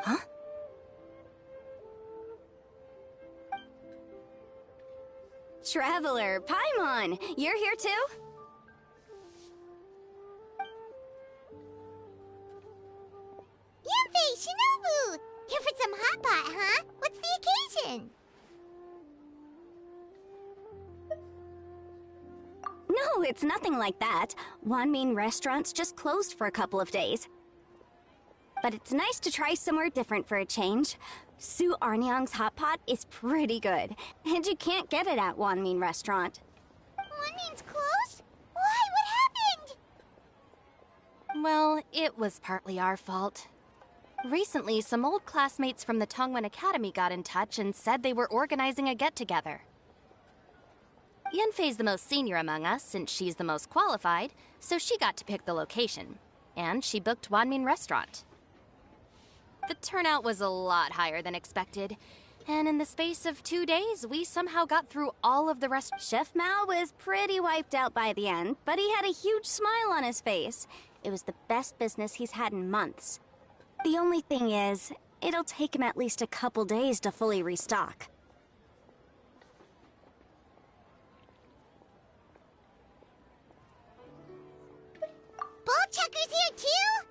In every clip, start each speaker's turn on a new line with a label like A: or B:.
A: Huh?
B: Traveler, Paimon, you're here too?
C: Yunfei, Shinobu! Here for some hot pot, huh? What's the occasion?
B: No, it's nothing like that. Wanmin Restaurant's just closed for a couple of days. But it's nice to try somewhere different for a change. Su Arnyang's hot pot is pretty good, and you can't get it at Wanmin Restaurant.
C: Wanmin's closed? Why? What happened?
A: Well, it was partly our fault. Recently, some old classmates from the Tongwen Academy got in touch and said they were organizing a get-together. Yunfei's the most senior among us, since she's the most qualified, so she got to pick the location. And she booked Wanmin Restaurant. The turnout was a lot higher than expected, and in the space of 2 days, we somehow got through all of the rest.
B: Chef Mao was pretty wiped out by the end, but he had a huge smile on his face. It was the best business he's had in months. The only thing is, it'll take him at least a couple days to fully restock.
C: Bullchucker's here too?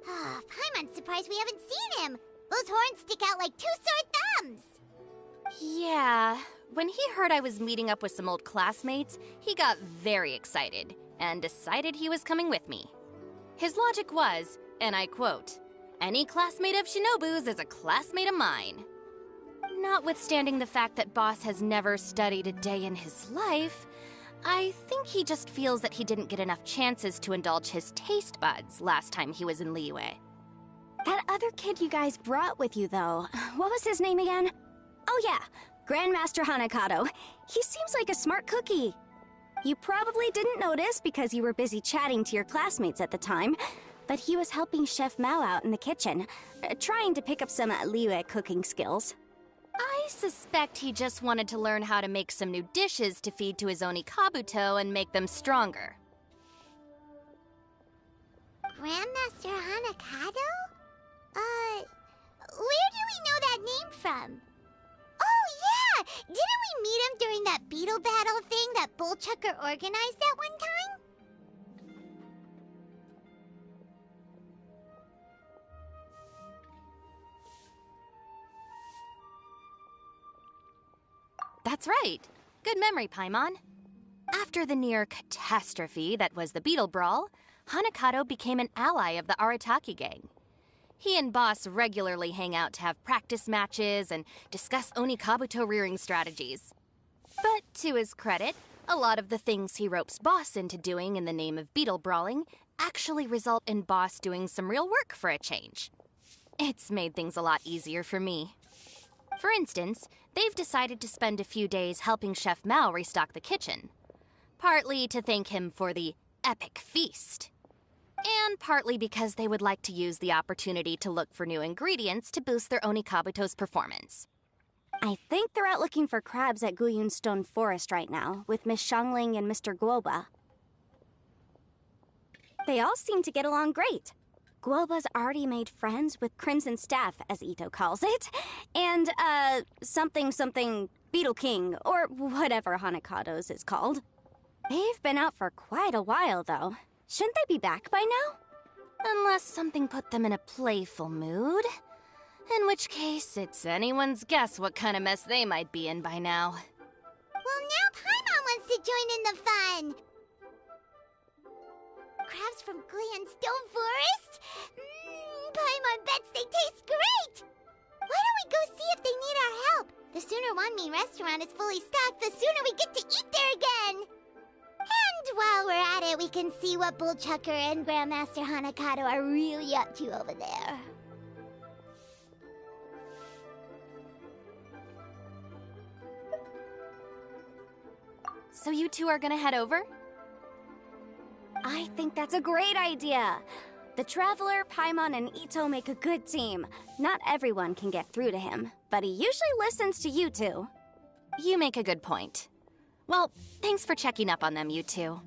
C: Ah, Paimon's surprised we haven't seen him. Those horns stick out like two sore thumbs.
A: Yeah, when he heard I was meeting up with some old classmates, he got very excited and decided he was coming with me. His logic was, and I quote, "Any classmate of Shinobu's is a classmate of mine." Notwithstanding the fact that Boss has never studied a day in his life, I think he just feels that he didn't get enough chances to indulge his taste buds last time he was in Liyue.
B: That other kid you guys brought with you, though, what was his name again? Oh yeah, Grandmaster Hanakato. He seems like a smart cookie. You probably didn't notice because you were busy chatting to your classmates at the time, but he was helping Chef Mao out in the kitchen, trying to pick up some Liyue cooking skills.
A: I suspect he just wanted to learn how to make some new dishes to feed to his Onikabuto and make them stronger.
C: Grandmaster Hanakato? Where do we know that name from? Oh yeah! Didn't we meet him during that beetle battle thing that Bullchucker organized that one time?
A: That's right. Good memory, Paimon. After the near catastrophe that was the Beetle Brawl, Hanakato became an ally of the Arataki gang. He and Boss regularly hang out to have practice matches and discuss Onikabuto rearing strategies. But to his credit, a lot of the things he ropes Boss into doing in the name of Beetle Brawling actually result in Boss doing some real work for a change. It's made things a lot easier for me. For instance, they've decided to spend a few days helping Chef Mao restock the kitchen. Partly to thank him for the epic feast. And partly because they would like to use the opportunity to look for new ingredients to boost their Onikabuto's performance.
B: I think they're out looking for crabs at Guyun Stone Forest right now, with Miss Shangling and Mr. Guoba. They all seem to get along great. Guoba's already made friends with Crimson Staff, as Ito calls it, and, something Beetle King, or whatever Hanakato's is called. They've been out for quite a while, though. Shouldn't they be back by now?
A: Unless something put them in a playful mood. In which case, it's anyone's guess what kind of mess they might be in by now.
C: Well, now Paimon wants to join in the fun! Crabs from Guyun Stone Forest? Paimon bets they taste great! Why don't we go see if they need our help? The sooner Wanmin Restaurant is fully stocked, the sooner we get to eat there again! And while we're at it, we can see what Bullchucker and Grandmaster Hanakato are really up to over there.
A: So you two are gonna head over?
B: I think that's a great idea. The Traveler, Paimon, and Ito make a good team. Not everyone can get through to him, but he usually listens to you two.
A: You make a good point. Well, thanks for checking up on them, you two.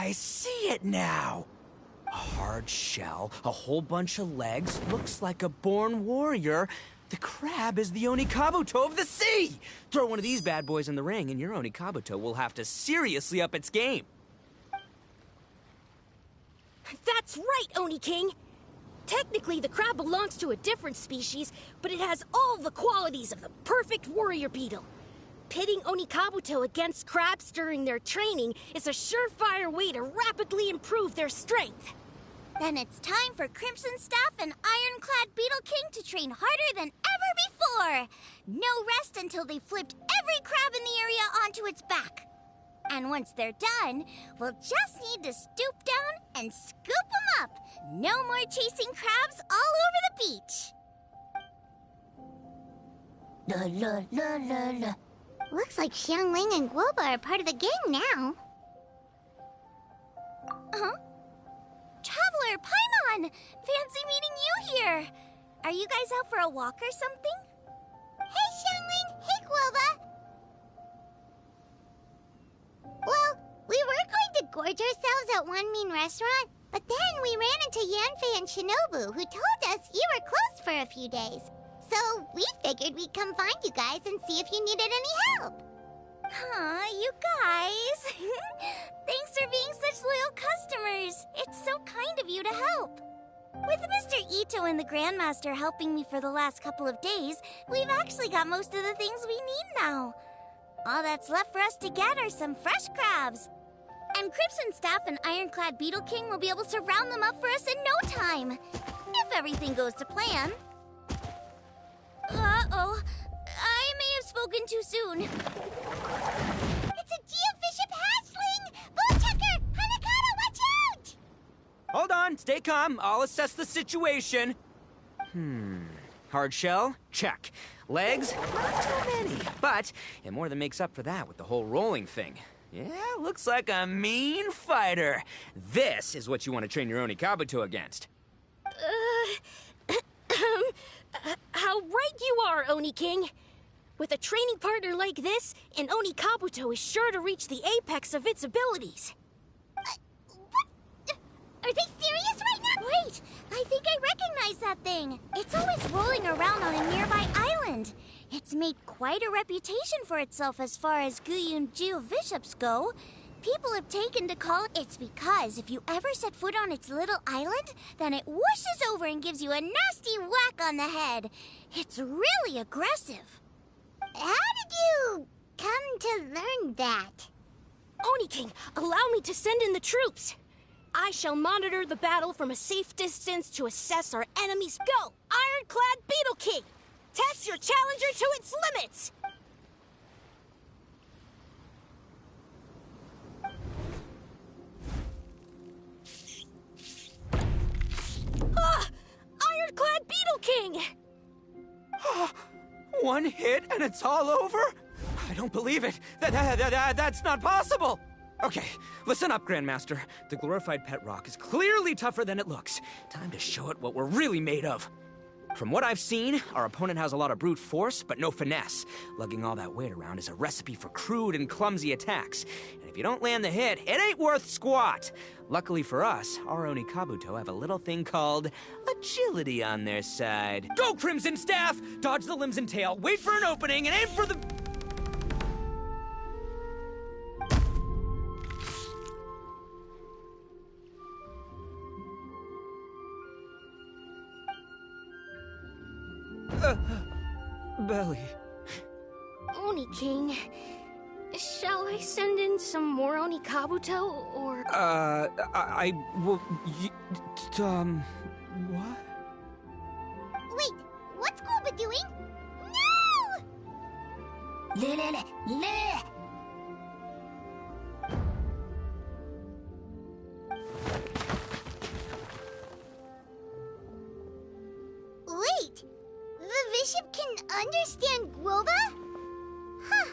D: I see it now. A hard shell, a whole bunch of legs, looks like a born warrior. The crab is the Onikabuto of the sea! Throw one of these bad boys in the ring and your Onikabuto will have to seriously up its game.
E: That's right, Oni King! Technically, the crab belongs to a different species, but it has all the qualities of the perfect warrior beetle. Pitting Onikabuto against crabs during their training is a surefire way to rapidly improve their strength.
C: Then it's time for Crimson Staff and Ironclad Beetle King to train harder than ever before. No rest until they've flipped every crab in the area onto its back. And once they're done, we'll just need to stoop down and scoop them up. No more chasing crabs all over the beach. La la la la la. Looks like Xiangling and Guoba are part of the gang now. Huh? Traveler, Paimon! Fancy meeting you here! Are you guys out for a walk or something? Hey, Xiangling! Hey, Guoba! Well, we were going to gorge ourselves at one mean restaurant, but then we ran into Yanfei and Shinobu, who told us you were closed for a few days. So we figured we'd come find you guys and see if you needed any help. Aw, you guys. Thanks for being such loyal customers. It's so kind of you to help. With Mr. Ito and the Grandmaster helping me for the last couple of days, we've actually got most of the things we need now. All that's left for us to get are some fresh crabs. And Crimson Staff and Ironclad Beetle King will be able to round them up for us in no time. If everything goes to plan. Uh-oh. I may have spoken too soon. It's a geofiship hatchling! Bullchucker! Hanakata, watch out!
D: Hold on, stay calm. I'll assess the situation. Hard shell? Check. Legs? Not too many. But it more than makes up for that with the whole rolling thing. Yeah, looks like a mean fighter. This is what you want to train your Onikabuto against.
E: How right you are, Oni King. With a training partner like this, an Onikabuto is sure to reach the apex of its abilities.
C: What? Are they serious right now? Wait, I think I recognize that thing. It's always rolling around on a nearby island. It's made made quite a reputation for itself as far as Guyun geobishops go. People have taken to call it. It's because if you ever set foot on its little island, then it whooshes over and gives you a nasty whack on the head. It's really aggressive. How did you come to learn that?
E: Oni King, allow me to send in the troops. I shall monitor the battle from a safe distance to assess our enemies. Go, Ironclad Beetle King! Test your challenger to its limits! Ironclad Beetle King!
D: One hit and it's all over? I don't believe it. That's not possible. Okay, listen up, Grandmaster. The glorified pet rock is clearly tougher than it looks. Time to show it what we're really made of. From what I've seen, our opponent has a lot of brute force, but no finesse. Lugging all that weight around is a recipe for crude and clumsy attacks. And if you don't land the hit, it ain't worth squat. Luckily for us, our Oni Kabuto have a little thing called agility on their side. Go, Crimson Staff! Dodge the limbs and tail, wait for an opening, and aim for the... Belly.
E: Oni King, shall I send in some more Oni Kabuto, or...
D: I will... what?
C: Wait, what's Goba doing? No! Wait, the bishop can understand Guoba? Huh.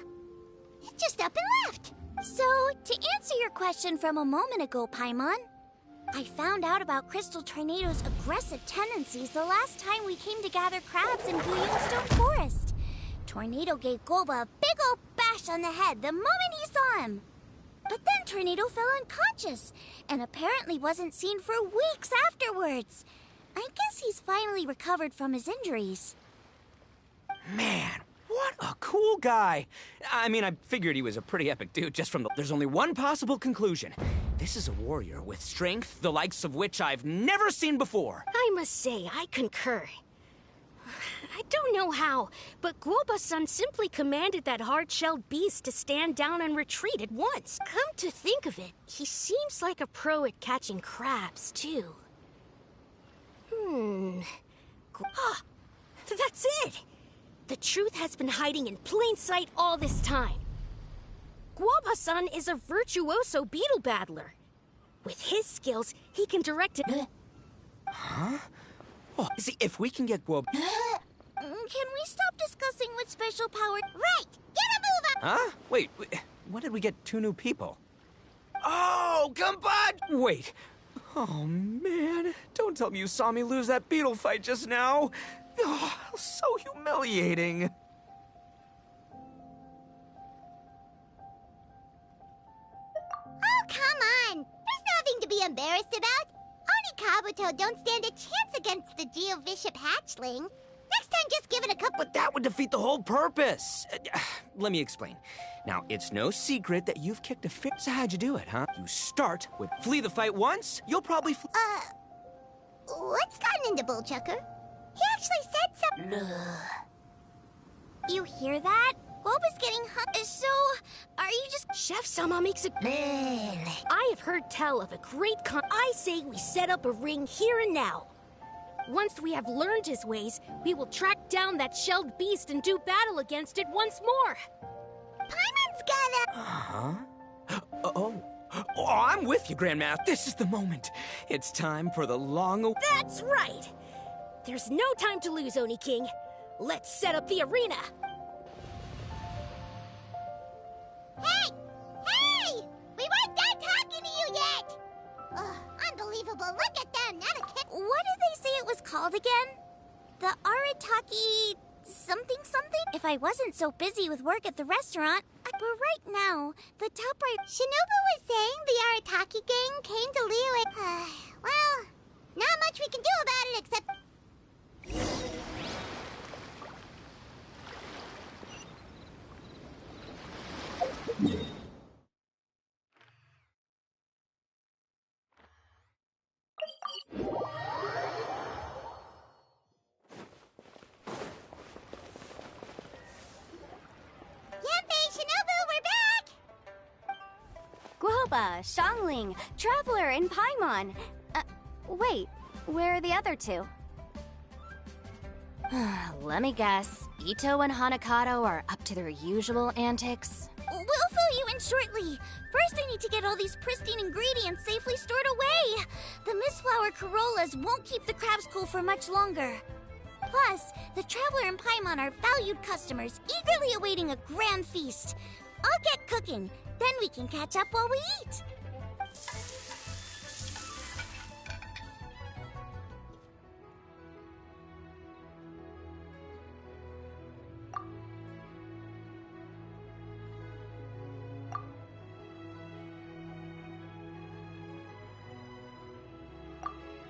C: It just up and left. So, to answer your question from a moment ago, Paimon, I found out about Crystal Tornado's aggressive tendencies the last time we came to gather crabs in Stone Forest. Tornado gave Guoba a big old bash on the head the moment he saw him. But then Tornado fell unconscious, and apparently wasn't seen for weeks afterwards. I guess he's finally recovered from his injuries.
D: Man, what a cool guy. I mean, I figured he was a pretty epic dude just from the... There's only one possible conclusion. This is a warrior with strength, the likes of which I've never seen before.
E: I must say, I concur. I don't know how, but Guoba-san simply commanded that hard-shelled beast to stand down and retreat at once. Come to think of it, he seems like a pro at catching crabs, too. Ah, that's it! The truth has been hiding in plain sight all this time. Guoba-san is a virtuoso beetle battler. With his skills, he can direct it...
D: Huh? Oh, see, if we can get Guoba...
C: Can we stop discussing what special power... Right! Get a move on!
D: Huh? Wait, when did we get two new people? Oh, compadre! Wait. Oh, man. Don't tell me you saw me lose that beetle fight just now. Oh, so humiliating.
C: Oh, come on! There's nothing to be embarrassed about. Oni Kabuto don't stand a chance against the Geobishop hatchling. Next time, just give it a couple...
D: But that would defeat the whole purpose. Let me explain. Now, it's no secret that you've kicked a fit. So how'd you do it, huh? You start with flee the fight once, you'll probably
C: What's gotten into Bullchucker? He actually said something... You hear that? Guoba's getting so... Are you just...
E: Chef-sama makes a... I have heard tell of a great I say we set up a ring here and now. Once we have learned his ways, we will track down that shelled beast and do battle against it once more.
C: Paimon's gotta...
D: Huh? Oh, I'm with you, Grandmaster. This is the moment. It's time for the long...
E: That's right! There's no time to lose, Oni King. Let's set up the arena.
C: Hey! Hey! We weren't done talking to you yet! Ugh, unbelievable. Look at them. Not a kid. What did they say it was called again? The Arataki... something? If I wasn't so busy with work at the restaurant... But right now, the top right... Shinobu was saying the Arataki gang came to Liyue... well, not much we can do about it except...
B: Alpha, Xiangling, Traveler, and Paimon. Wait, where are the other two?
A: Let me guess. Ito and Hanakato are up to their usual antics.
C: We'll fill you in shortly. First, I need to get all these pristine ingredients safely stored away. The Mistflower Corollas won't keep the crabs cool for much longer. Plus, the Traveler and Paimon are valued customers, eagerly awaiting a grand feast. I'll get cooking, then we can catch up while we eat.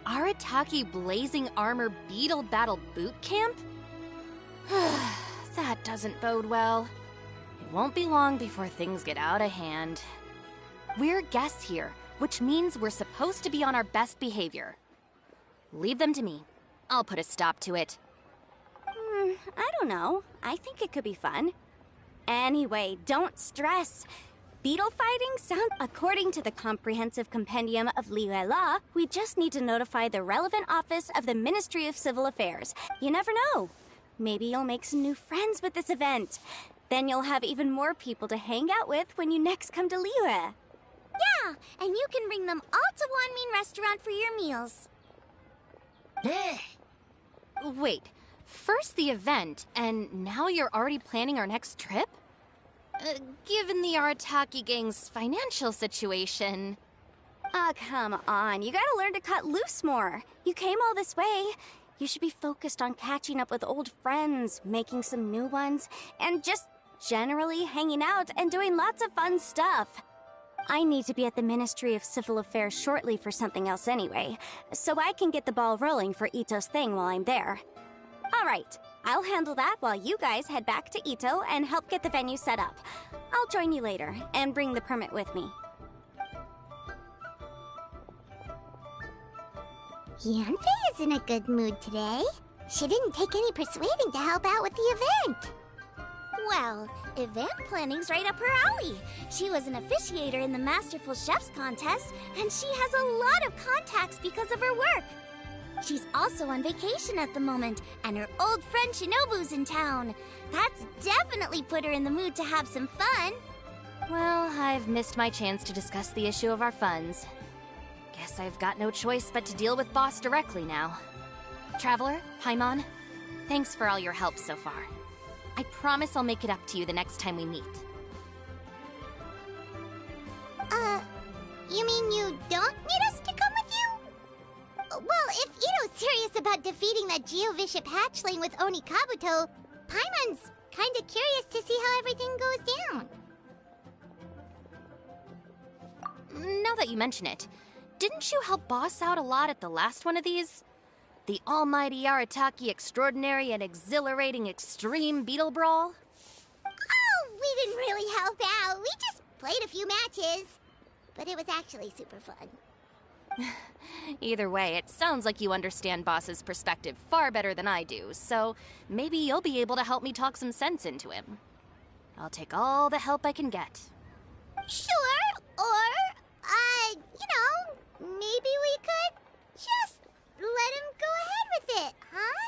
A: Arataki Blazing Armor Beetle Battle Boot Camp? That doesn't bode well. It won't be long before things get out of hand. We're guests here, which means we're supposed to be on our best behavior. Leave them to me. I'll put a stop to it.
B: I don't know. I think it could be fun. Anyway, don't stress. Beetle fighting sounds... According to the Comprehensive Compendium of Liyue Law, we just need to notify the relevant office of the Ministry of Civil Affairs. You never know. Maybe you'll make some new friends with this event. Then you'll have even more people to hang out with when you next come to Liyue.
C: Yeah, and you can bring them all to Wanmin Restaurant for your meals.
A: Wait, first the event, and now you're already planning our next trip? Given the Arataki gang's financial situation...
B: Ah, come on. You gotta learn to cut loose more. You came all this way. You should be focused on catching up with old friends, making some new ones, and just generally hanging out and doing lots of fun stuff. I need to be at the Ministry of Civil Affairs shortly for something else anyway, so I can get the ball rolling for Ito's thing while I'm there. Alright, I'll handle that while you guys head back to Ito and help get the venue set up. I'll join you later and bring the permit with me.
C: Yanfei is in a good mood today. She didn't take any persuading to help out with the event. Well, event planning's right up her alley. She was an officiator in the Masterful Chefs contest, and she has a lot of contacts because of her work. She's also on vacation at the moment, and her old friend Shinobu's in town. That's definitely put her in the mood to have some fun.
A: Well, I've missed my chance to discuss the issue of our funds. Guess I've got no choice but to deal with Boss directly now. Traveler, Paimon, thanks for all your help so far. I promise I'll make it up to you the next time we meet.
C: You mean you don't need us to come with you? Well, if Ito's serious about defeating that Geovishap hatchling with Oni Kabuto, Paimon's kinda curious to see how everything goes down.
A: Now that you mention it, didn't you help Boss out a lot at the last one of these? The almighty Arataki Extraordinary and Exhilarating Extreme Beetle Brawl?
C: Oh, we didn't really help out. We just played a few matches. But it was actually super fun.
A: Either way, it sounds like you understand Boss's perspective far better than I do, so maybe you'll be able to help me talk some sense into him. I'll take all the help I can get.
C: Sure, or, maybe we could just let him go ahead with it, huh?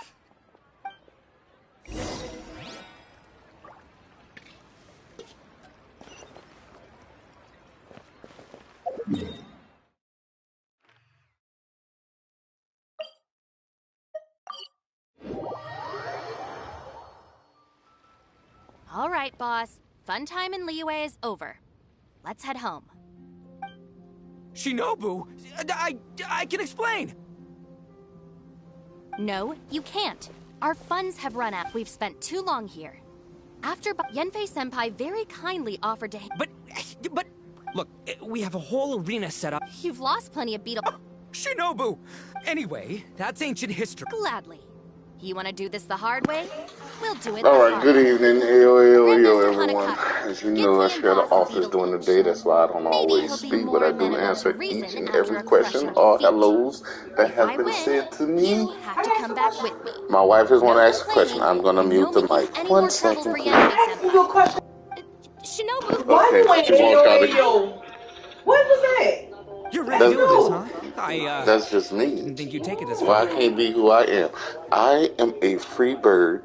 A: All right, Boss. Fun time in Liyue is over. Let's head home.
D: Shinobu, I can explain.
A: No, you can't. Our funds have run out. We've spent too long here. After Yanfei-senpai very kindly offered to...
D: But, look, we have a whole arena set up.
A: You've lost plenty of beetle...
D: Shinobu! Anyway, that's ancient history.
A: Gladly. You want to do this the hard way? We'll do it
F: Alright, good evening. Yo, everyone.
A: Hanakato,
F: As you
A: give
F: know, I
A: me and
F: share the
A: Boss a
F: office
A: beetle
F: during the
A: each.
F: day. That's why I don't
A: Maybe
F: always
A: he'll be
F: speak,
A: more
F: but I do
A: amenable to
F: answer
A: reason
F: each and
A: after
F: every
A: a
F: question
A: crush on
F: or
A: defeat.
F: hellos that
A: If
F: has
A: I
F: been
A: win,
F: said to me.
A: you have to come back with me.
F: My wife just want to
A: No
F: ask a question.
A: complaining,
F: I'm going to
A: and
F: mute
A: no
F: the
A: making
F: mic.
A: any
F: 1
A: more trouble
F: second,
A: for
F: please.
A: Yanfei-senpai. Shinobu,
F: Okay, she wants y'all to...
G: What was that?
D: You're really doing this, huh?
F: That's just me.
D: Didn't think you'd take it this
F: Why
D: far.
F: I can't be who I am? I am a free bird.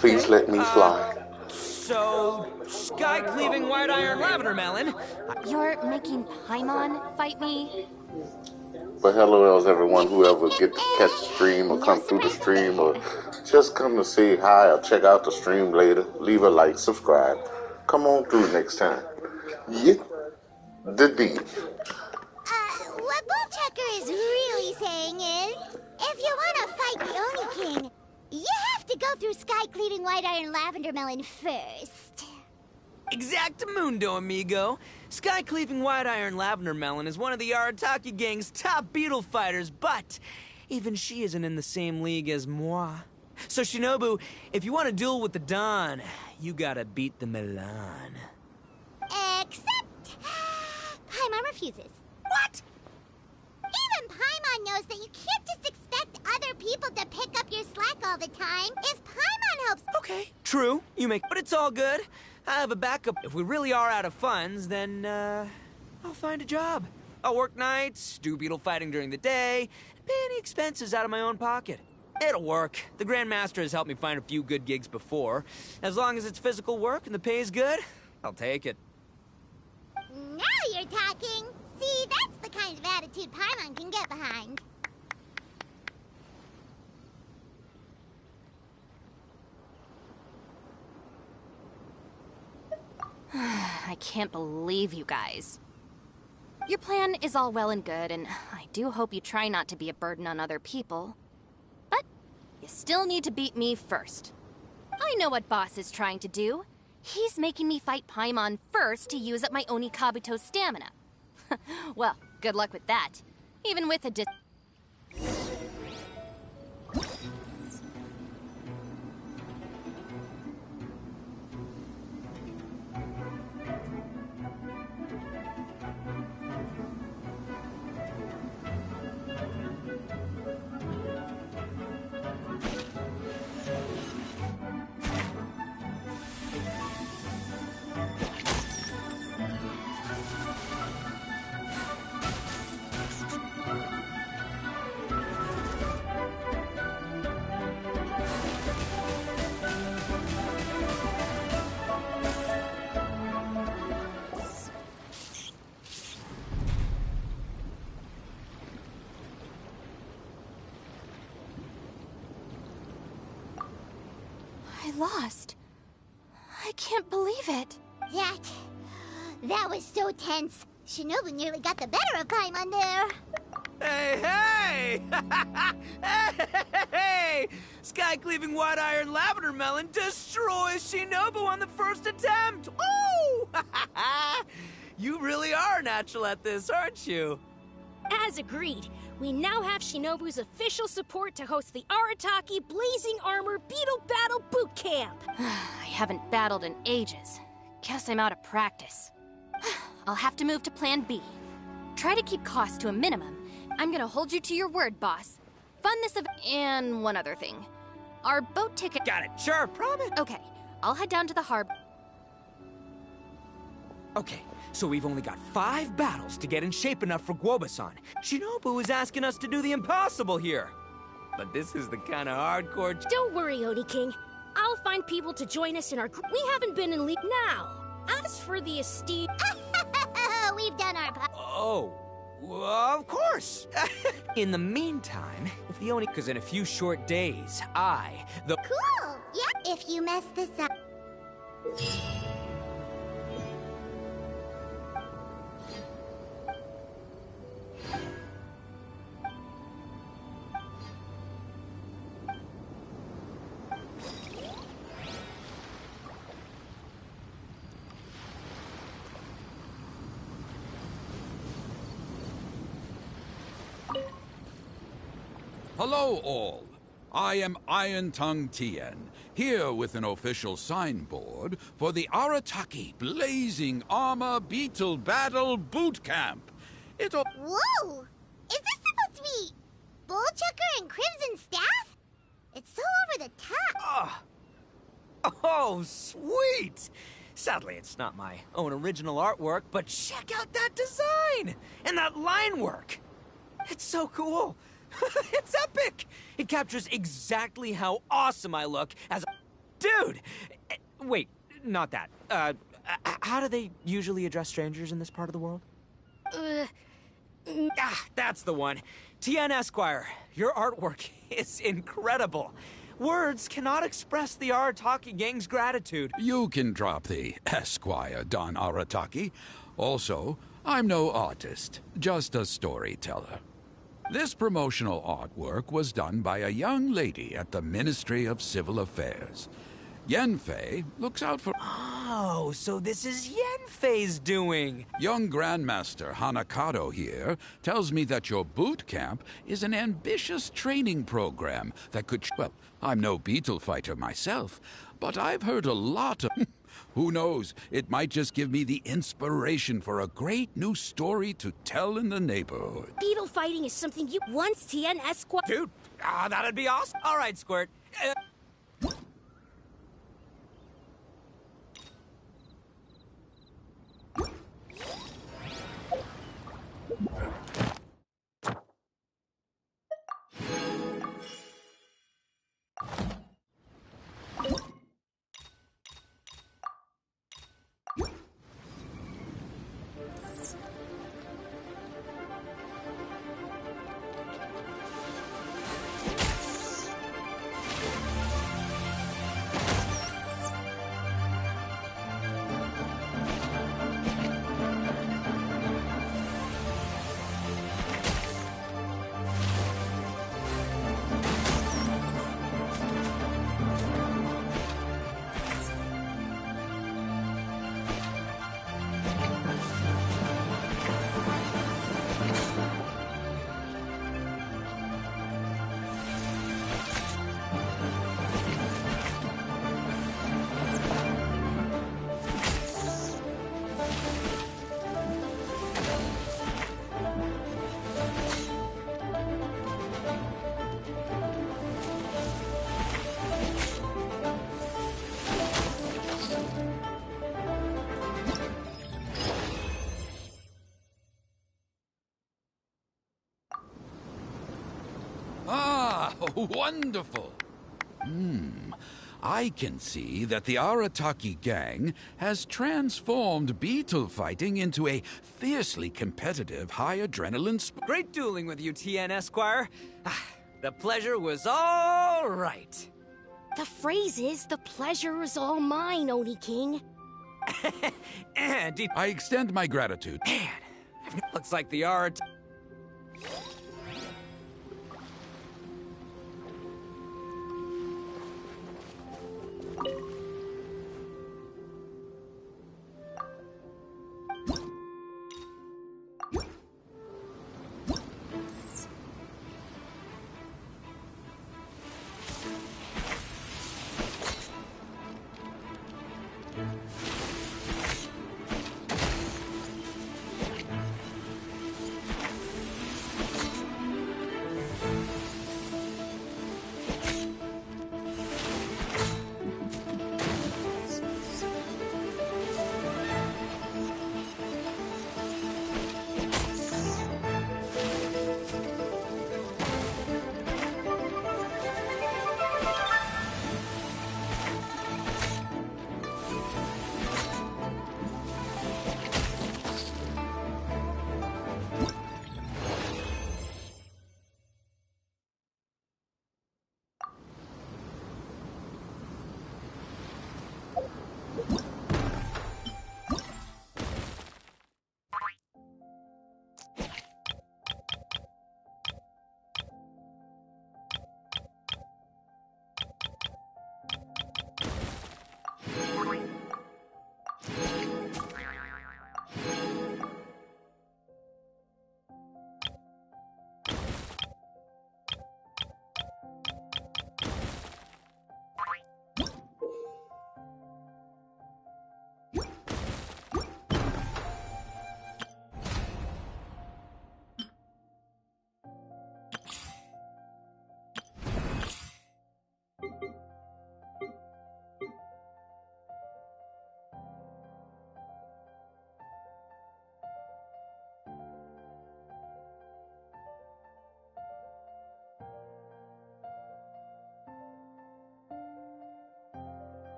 F: Please
D: Okay,
F: let me fly.
D: So, sky-cleaving white iron lavender melon.
A: You're making Paimon fight me?
F: But hello, else everyone, whoever get to catch the stream or come through the stream or just come to say hi or check out the stream later, leave a like, subscribe. Come on through next time. Get the beat.
C: What Bullchecker is really saying is, if you want to fight the Oni King, you have to go through sky-cleaving white iron lavender melon first.
D: Exactamundo, amigo. Sky-cleaving white iron lavender melon is one of the Arataki gang's top beetle fighters, but even she isn't in the same league as moi. So, Shinobu, if you want to duel with the Don, you gotta beat the Milan.
C: Except... Paimon refuses.
D: What?
C: Even Paimon knows that you can't just expect other people to pick up your slack all the time. If Paimon helps...
D: Okay, true. You make... But it's all good. I have a backup. If we really are out of funds, then, I'll find a job. I'll work nights, do beetle fighting during the day, and pay any expenses out of my own pocket. It'll work. The Grandmaster has helped me find a few good gigs before. As long as it's physical work and the pay is good, I'll take it.
C: Now you're talking. See, that's the kind of attitude Paimon can get behind.
A: I can't believe you guys. Your plan is all well and good, and I do hope you try not to be a burden on other people. But you still need to beat me first. I know what Boss is trying to do. He's making me fight Paimon first to use up my Oni Kabuto's stamina. Well, good luck with that. Even with a I lost. I can't believe it.
C: That was so tense. Shinobu nearly got the better of Paimon there.
D: Hey, hey! Hey! Sky-cleaving white iron lavender melon destroys Shinobu on the first attempt! Ooh! You really are natural at this, aren't you?
E: As agreed, we now have Shinobu's official support to host the Arataki Blazing Armor Beetle Battle Boot Camp.
A: I haven't battled in ages. Guess I'm out of practice. I'll have to move to Plan B. Try to keep costs to a minimum. I'm gonna hold you to your word, boss. Fund this event and one other thing. Our boat ticket...
D: Got it, sure, promise.
A: Okay, I'll head down to the harbor.
D: Okay, so we've only got 5 battles to get in shape enough for Guoba-san. Shinobu is asking us to do the impossible here. But this is the kind of hardcore...
E: Don't worry, Oni King. I'll find people to join us in our group. We haven't been in league now. As for the esteemed...
C: We've done our part.
D: Oh, well, of course. In the meantime, if the Oni... Because in a few short days,
C: Cool. Yeah. If you mess this up...
H: Hello, all. I am Iron Tongue Tien, here with an official signboard for the Arataki Blazing Armor Beetle Battle Boot Camp.
C: Whoa! Is this supposed to be Bullchucker and Crimson Staff? It's so over the top.
D: Oh, sweet! Sadly, it's not my own original artwork, but check out that design! And that line work! It's so cool! It's epic! It captures exactly how awesome I look as a... Dude! Wait, not that. How do they usually address strangers in this part of the world? That's the one. Tien Esquire, your artwork is incredible. Words cannot express the Arataki gang's gratitude.
H: You can drop the Esquire, Don Arataki. Also, I'm no artist, just a storyteller. This promotional artwork was done by a young lady at the Ministry of Civil Affairs. Yenfei looks out for...
D: Oh, so this is Yenfei's doing.
H: Young Grandmaster Hanakado here tells me that your boot camp is an ambitious training program that could... Well, I'm no beetle fighter myself, but I've heard a lot of... Who knows, it might just give me the inspiration for a great new story to tell in the neighborhood.
E: Beetle fighting is something you... Once Tien Esquire...
D: Dude, that'd be awesome. All right, Squirt.
H: Ah, wonderful. I can see that the Arataki gang has transformed beetle fighting into a fiercely competitive, high-adrenaline sport.
D: Great dueling with you, Tien Esquire. The pleasure was all right.
E: The phrase is, the pleasure is all mine, Oni King.
D: And
H: I extend my gratitude.
D: man, looks like the art.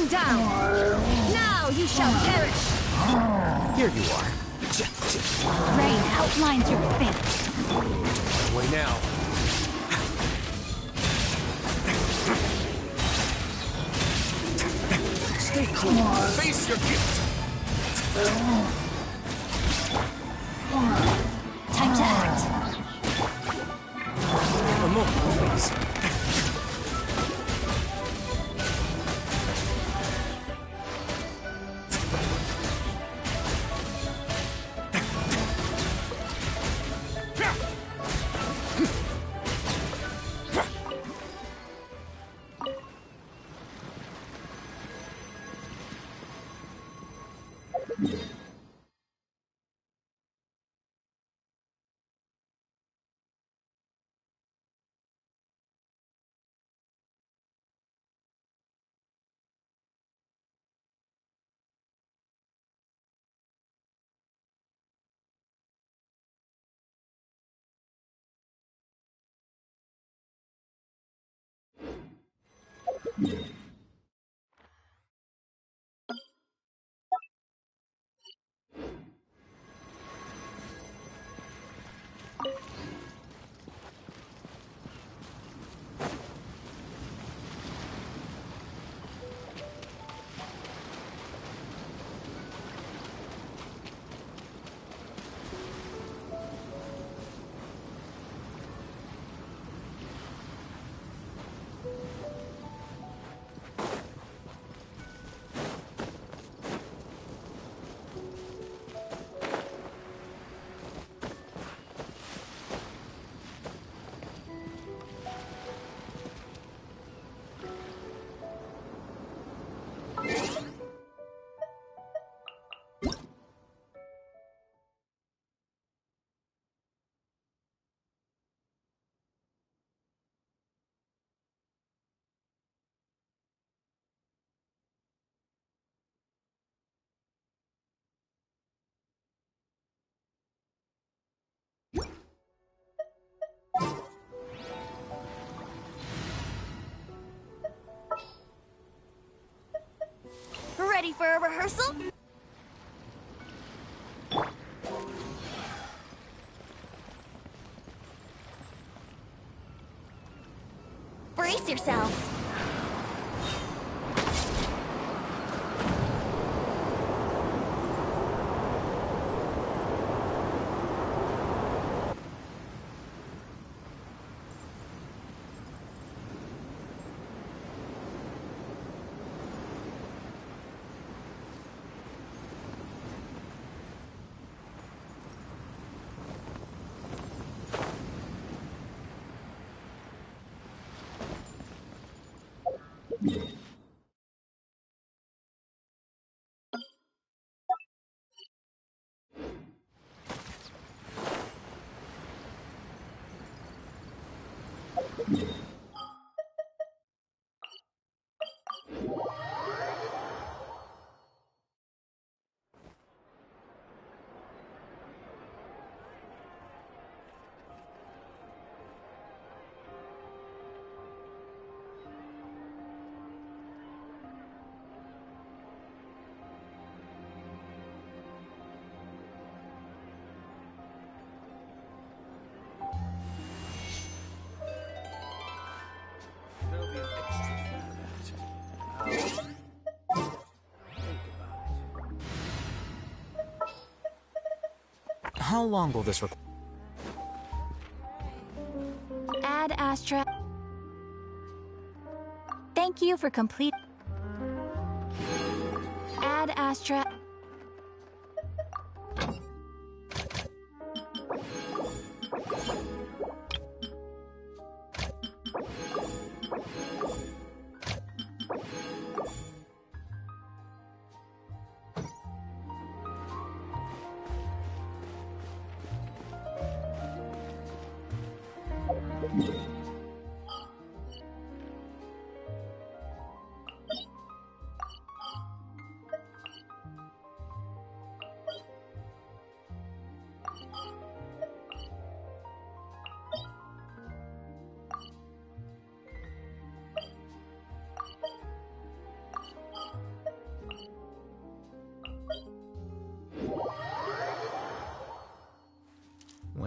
E: Come down! Now you shall perish!
D: Here you are.
G: Rain outlines your fate.
D: Way now. Stay cool. Face your gift.
G: Time to act.
D: A moment, please.
E: Ready for a rehearsal? Brace yourselves.
D: There'll be an extra fee for that. Think about it. How long will this require?
G: Ad Astra. Thank you for complete. Ad Astra.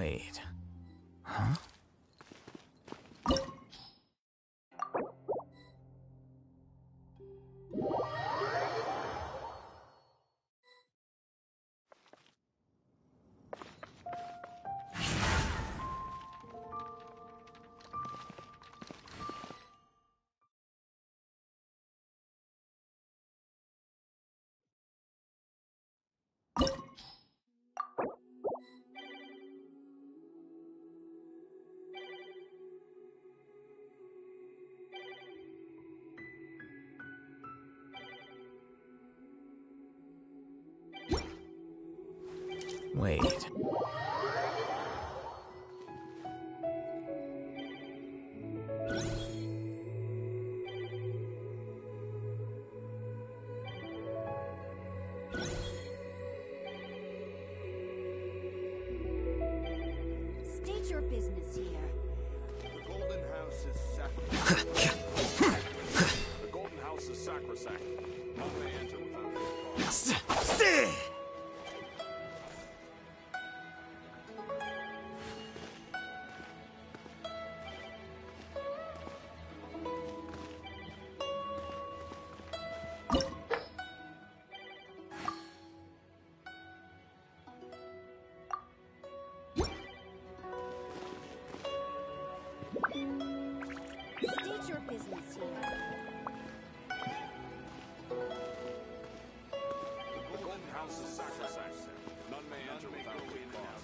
I: Wait. Huh? Wait.
B: State your business here.
J: The Golden House is the Golden House is sacrosanct. None may enter without their cause.
B: State your business here.
J: The Golden House is sacrosanct. None may enter without their cause.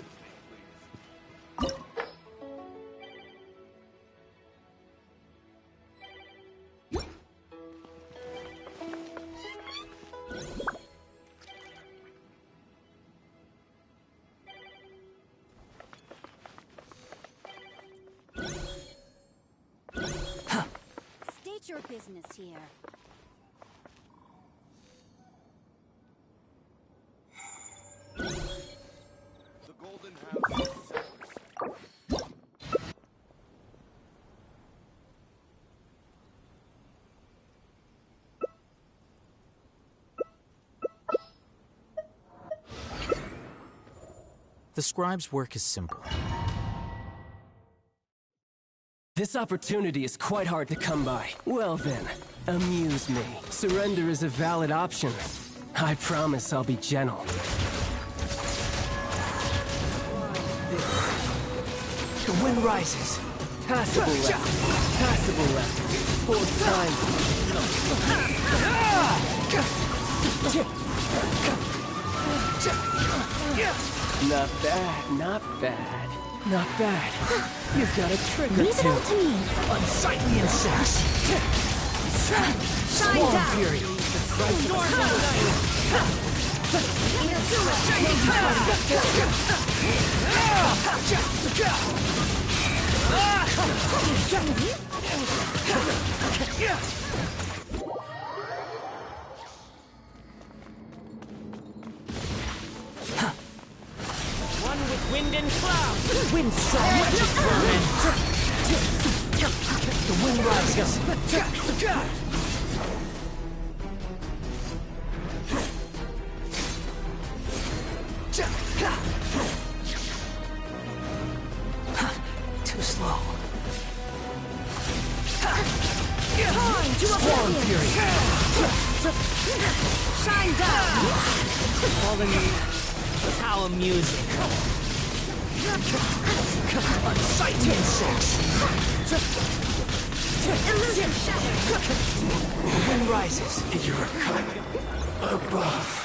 B: State your business here.
J: The Golden House is sacrosanct.
I: The scribe's work is simple.
K: This opportunity is quite hard to come by. Well then, amuse me. Surrender is a valid option. I promise I'll be gentle. The wind rises. Passable left. Passable left. Hold time. Not bad, not bad. Not bad. You've got a trick or two.
B: Leave it all to me.
K: Unsightly insects.
B: Shine
K: Swarm
B: down.
K: Fury. The price of a
D: One with wind and cloud.
K: wind strong magic vermin. The wind rises. Too slow. Swarm Fury.
B: Shine down.
D: Fallen how amusing.
K: Unsightly insects.
B: Illusion shattered.
K: The wind rises. You're above.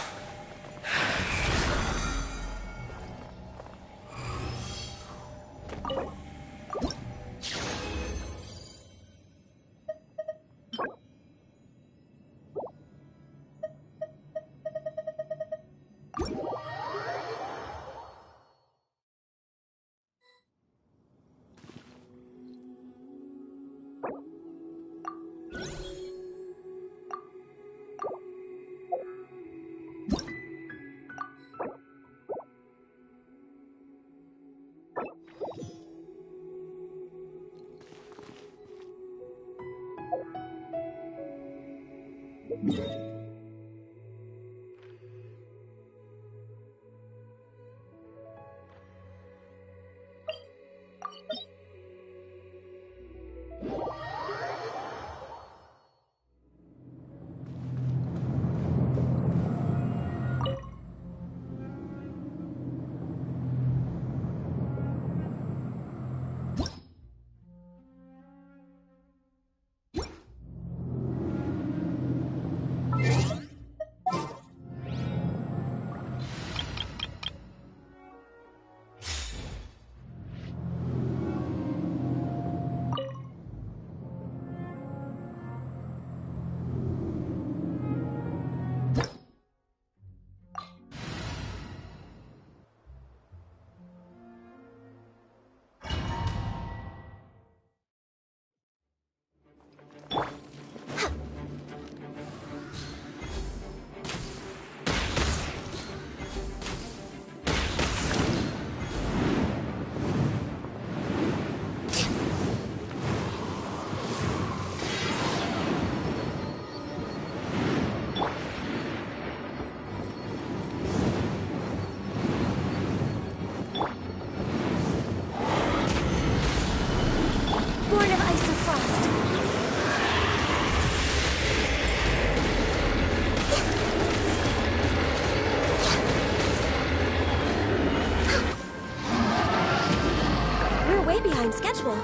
E: unmanageable.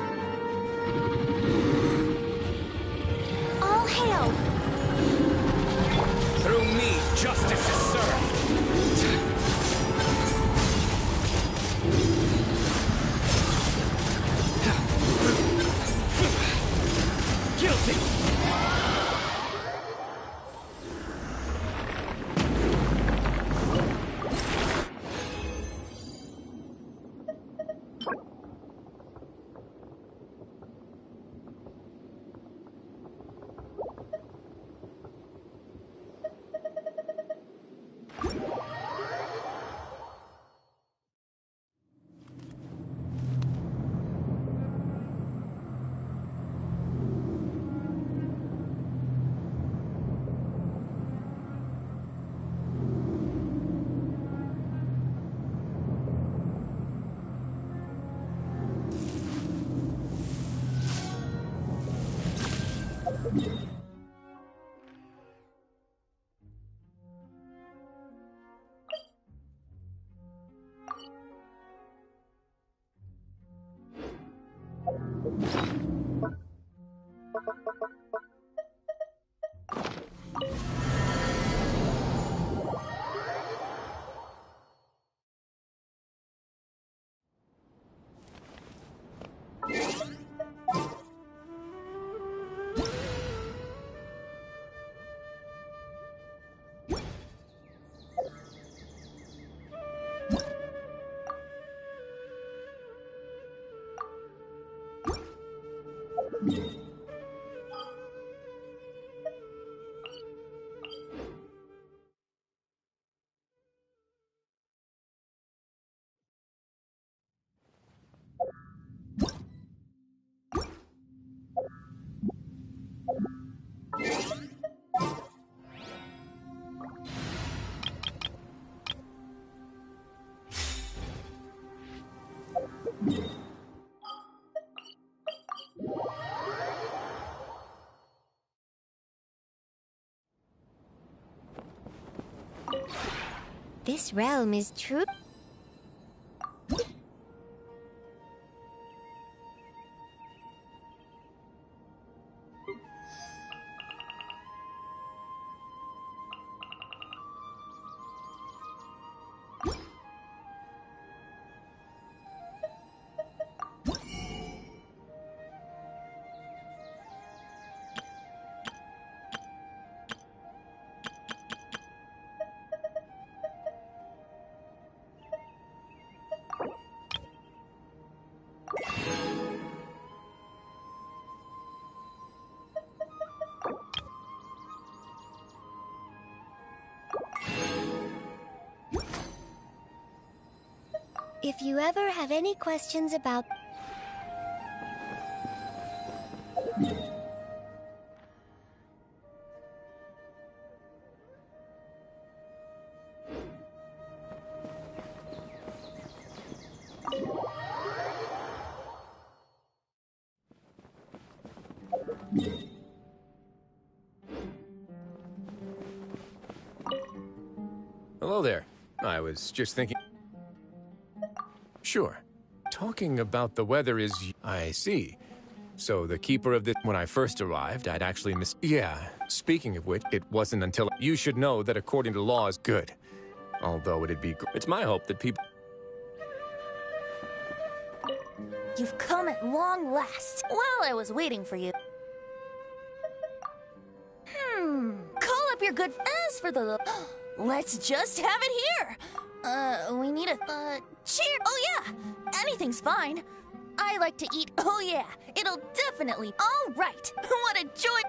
B: All hail!
D: Through me, justice is served. Guilty!
C: This realm is true. If you ever have any questions about...
L: Hello there. I was just thinking... Sure. Talking about the weather is... I see. So the keeper of this... When I first arrived, I'd actually Yeah. Speaking of which, it wasn't until... You should know that according to law is good. Although it'd be... It's my hope that people...
G: You've come at long last. While I was waiting for you. Call up your good... As for the... Let's just have it here. We need a... cheer... Oh, yeah. Anything's fine. I like to eat... Oh, yeah. It'll definitely... All right. What a joy...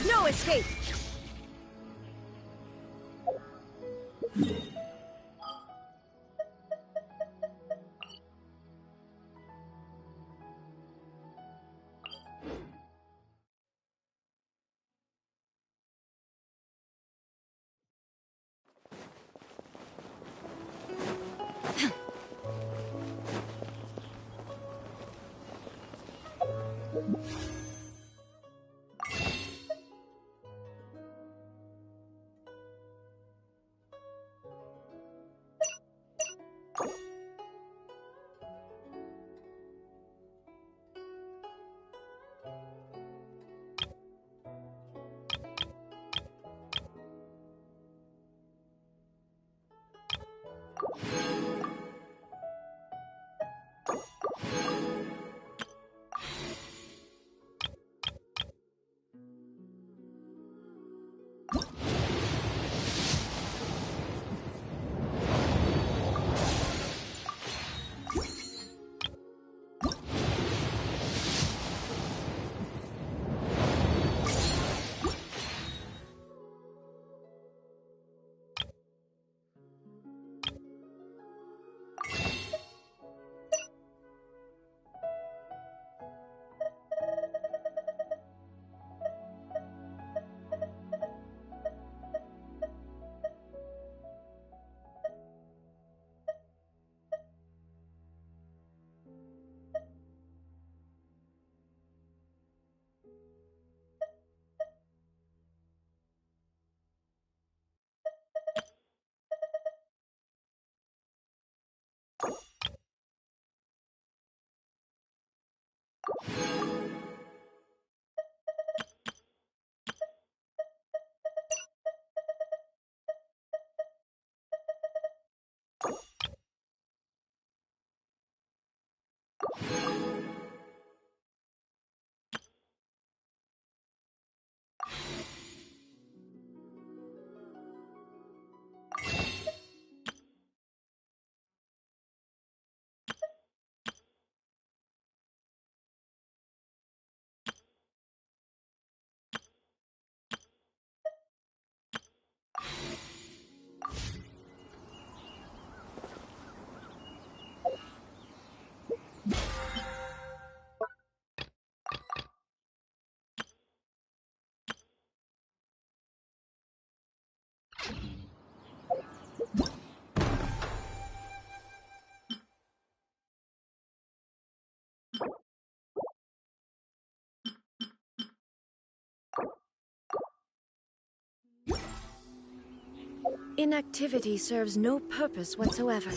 E: No escape! Inactivity serves no purpose whatsoever.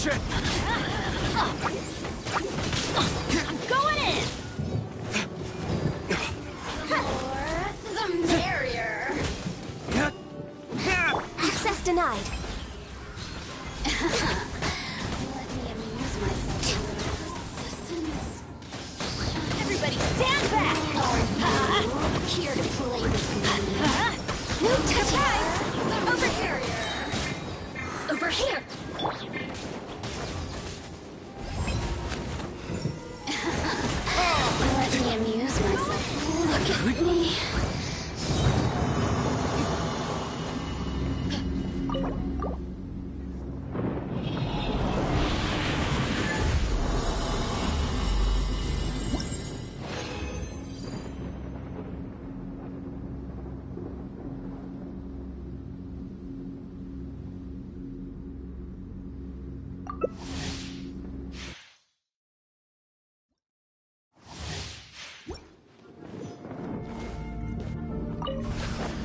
J: Retribution!
E: I'm going in! The merrier.
B: Access denied.
C: Let me amuse myself a little resistance.
E: Everybody stand back!
C: Here to play with me.
E: No touching! Over here! Over here!
C: Let me amuse myself. Look at me.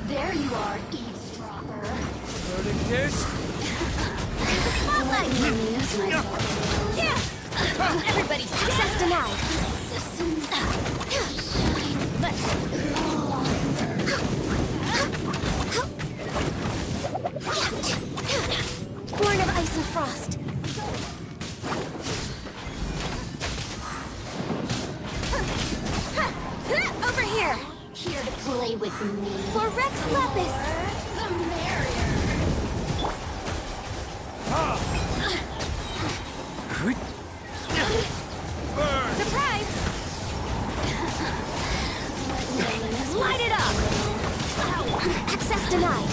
C: There you are, eavesdropper.
J: Verdict is...
C: Let me amuse myself.
E: Yeah! Everybody
B: Access denied. Born of ice and frost. Over here.
C: Here to play with me.
B: For Rex Lapis.
C: The merrier.
E: Surprise! Light it up!
B: Access denied.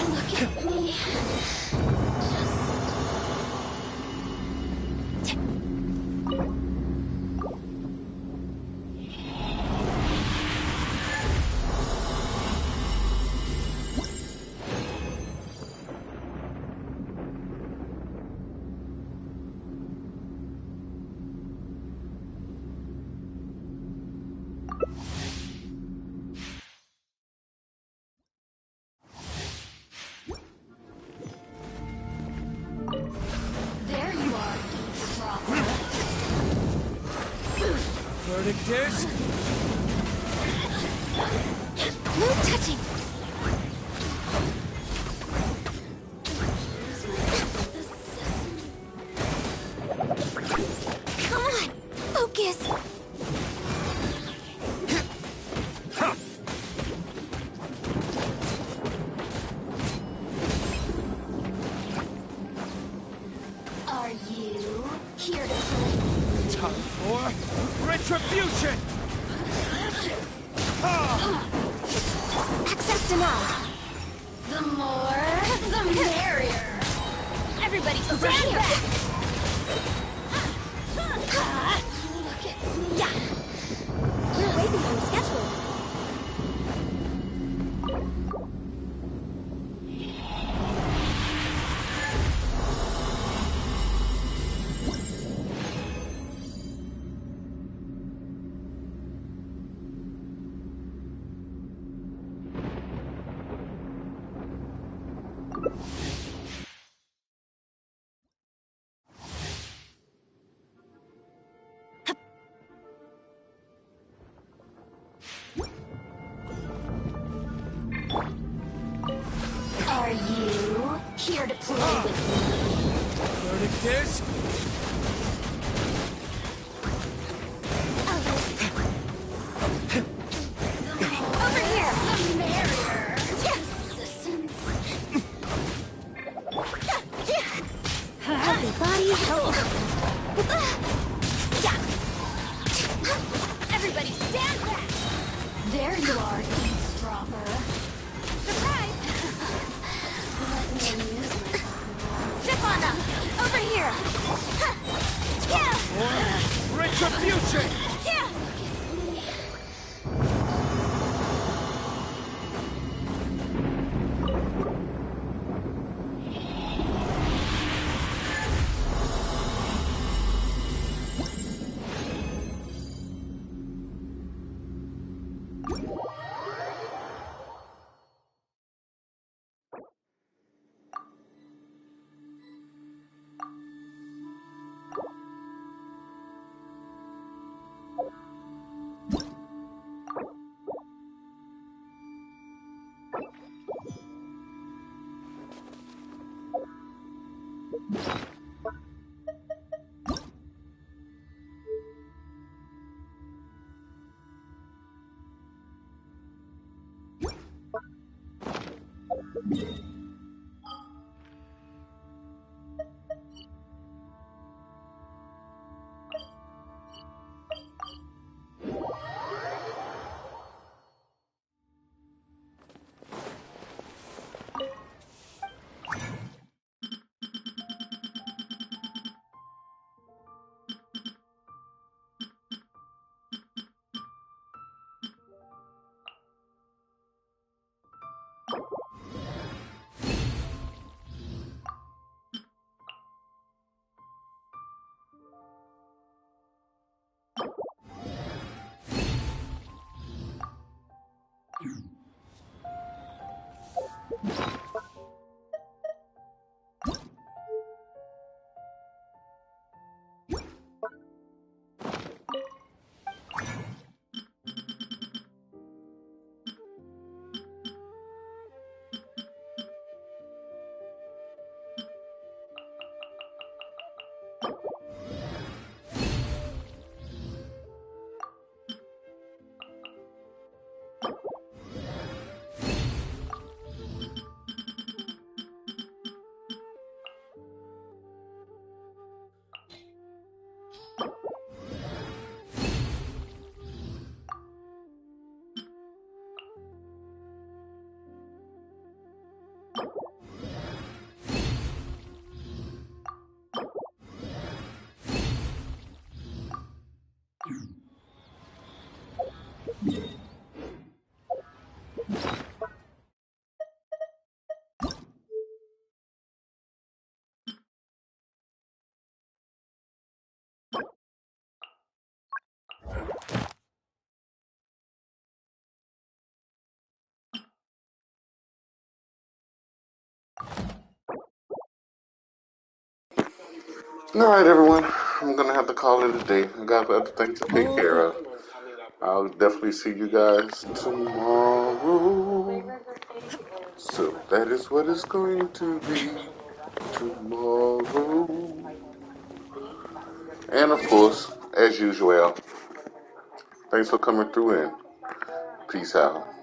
C: Look at me. There you are, eavesdropper.
J: Verdict is...
B: No touching. Come on. Focus.
C: Are you here to play?
J: Time for... Retribution!
B: Access denied.
C: The more, the merrier.
E: Everybody stand back!
C: Look at me.
B: We're way behind schedule.
C: Are you here to play with me?
J: Verdict is...
B: Over here.
C: The merrier. Resistance.
B: Healthy body, healthy.
E: Everybody stand back!
C: There you are, eavesdropper.
E: Surprise!
C: Let me amuse myself.
B: Zip on them. Over here. Yeah.
J: Retribution!
B: Yeah.
F: Alright, everyone. I'm gonna have to call it a day. I got other things to take care of. I'll definitely see you guys tomorrow. So that is what it's going to be tomorrow. And of course, as usual, thanks for coming through and peace out.